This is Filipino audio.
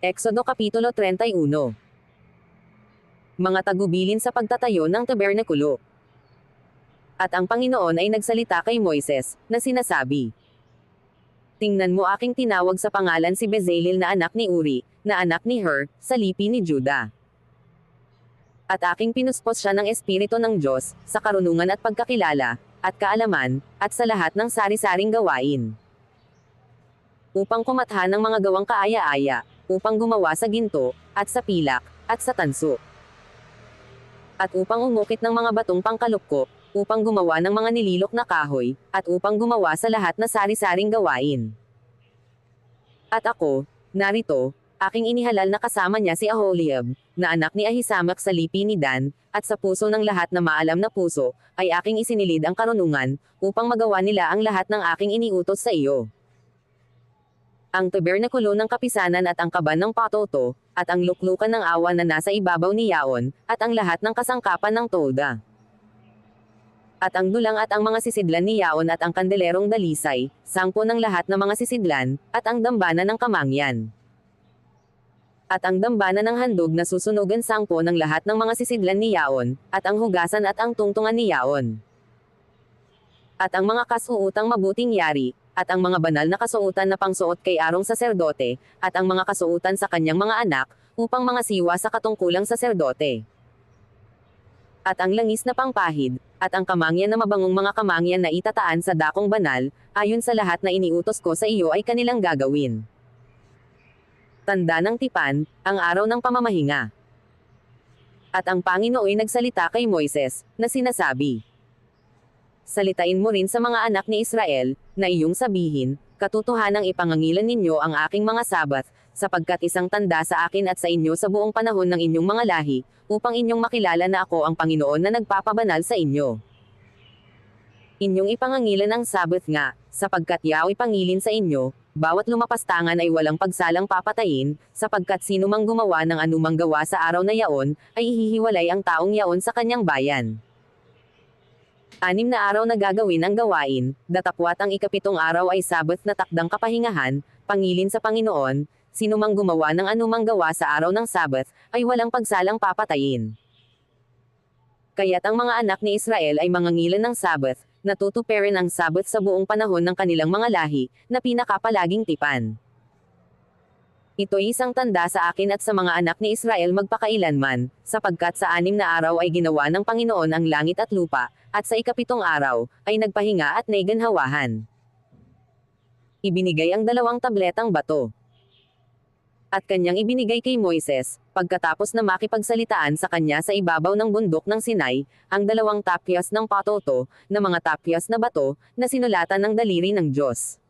Eksodo Kapitulo 31. Mga tagubilin sa pagtatayo ng tabernakulo. At ang Panginoon ay nagsalita kay Moises, na sinasabi, tingnan mo aking tinawag sa pangalan si Bezalel na anak ni Uri, na anak ni Hur, sa lipi ni Juda. At aking pinuspos siya ng Espiritu ng Diyos, sa karunungan at pagkakilala, at kaalaman, at sa lahat ng sari-saring gawain. Upang kumatha ng mga gawang kaaya-aya, upang gumawa sa ginto, at sa pilak, at sa tanso. At upang umukit ng mga batong pangkalupko, upang gumawa ng mga nililok na kahoy, at upang gumawa sa lahat na sari-saring gawain. At ako, narito, aking inihalal na kasama niya si Aholiab, na anak ni Ahisamak sa lipi ni Dan, at sa puso ng lahat na maalam na puso, ay aking isinilid ang karunungan, upang magawa nila ang lahat ng aking iniutos sa iyo. Ang tabernakulo ng kapisanan at ang kaban ng patoto, at ang luklukan ng awa na nasa ibabaw ni Yaon, at ang lahat ng kasangkapan ng tolda. At ang dulang at ang mga sisidlan ni Yaon at ang kandelerong dalisay, 10 ng lahat ng mga sisidlan, at ang dambana ng kamangyan. At ang dambana ng handog na susunugan 10 ng lahat ng mga sisidlan ni Yaon, at ang hugasan at ang tungtungan ni Yaon. At ang mga kasuotang mabuting yari, at ang mga banal na kasuotan na pangsuot kay Arong saserdote, at ang mga kasuotan sa kanyang mga anak, upang mga siwa sa katungkulang saserdote. At ang langis na pangpahid, at ang kamangyan na mabangong mga kamangyan na itataan sa dakong banal, ayon sa lahat na iniutos ko sa iyo ay kanilang gagawin. Tanda ng tipan, ang araw ng pamamahinga. At ang Panginoon ay nagsalita kay Moises, na sinasabi, salitain mo rin sa mga anak ni Israel, na iyong sabihin, katotohanang ipangangilan ninyo ang aking mga sabat, sapagkat isang tanda sa akin at sa inyo sa buong panahon ng inyong mga lahi, upang inyong makilala na ako ang Panginoon na nagpapabanal sa inyo. Inyong ipangangilan ang sabat nga, sapagkat Yahweh pangilin sa inyo, bawat lumapastangan ay walang pagsalang papatayin, sapagkat sino mang gumawa ng anumang gawa sa araw na yaon, ay ihihiwalay ang taong yaon sa kanyang bayan. 6 na araw na gagawin ang gawain, datapwat ang ikapitong araw ay Sabat na takdang kapahingahan, pangilin sa Panginoon, sino mang gumawa ng anumang gawa sa araw ng Sabat, ay walang pagsalang papatayin. Kaya't ang mga anak ni Israel ay mangangilan ng Sabat, natutuparin ang Sabat sa buong panahon ng kanilang mga lahi, na pinakapalaging tipan. Ito'y isang tanda sa akin at sa mga anak ni Israel magpakailanman, sapagkat sa 6 na araw ay ginawa ng Panginoon ang langit at lupa, at sa ikapitong araw, ay nagpahinga at naiganhawahan. Ibinigay ang 2 tabletang bato. At kanyang ibinigay kay Moises, pagkatapos na makipagsalitaan sa kanya sa ibabaw ng bundok ng Sinai, ang 2 tapyas ng patoto, na mga tapyas na bato, na sinulatan ng daliri ng Diyos.